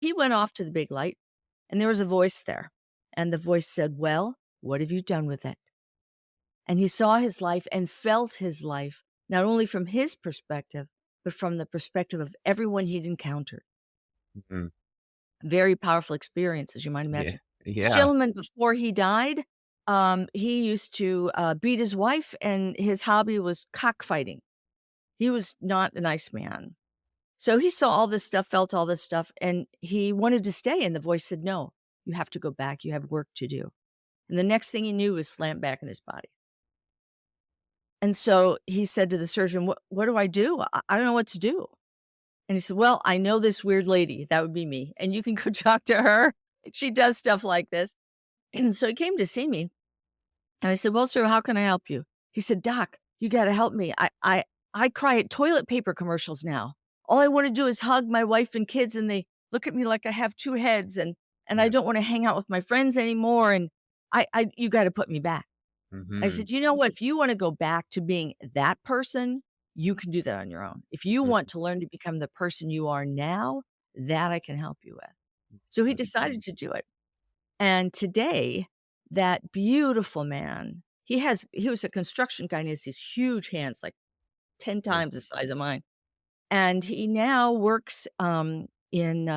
He went off to the big light, and there was a voice there. And the voice said, well, what have you done with it? And he saw his life and felt his life, not only from his perspective, but from the perspective of everyone he'd encountered. Mhm. Very powerful experience, as you might Yeah. imagine. This Yeah. gentleman, before he died, he used to beat his wife, and his hobby was cockfighting. He was not a nice man. So he saw all this stuff, felt all this stuff, and he wanted to stay. And the voice said, no, you have to go back. You have work to do. And the next thing he knew was slammed back in his body. And so he said to the surgeon, what do I do? I don't know what to do. And he said, well, I know this weird lady. That would be me. And you can go talk to her. She does stuff like this. And so he came to see me. And I said, well, sir, how can I help you? He said, doc, you got to help me. I cry at toilet paper commercials now. All I want to do is hug my wife and kids, and they look at me like I have two heads, and I Yeah. don't want to hang out with my friends anymore. And you got to put me back. I Mhm. said, you know what? If you want to go back to being that person, you can do that on your own. If you want Mhm. to learn to become the person you are now, that I can help you with. So he decided Mhm. to do it. And today, that beautiful man, he was a construction guy, and he has these huge hands, like 10 Yeah. times the size of mine. And he now works in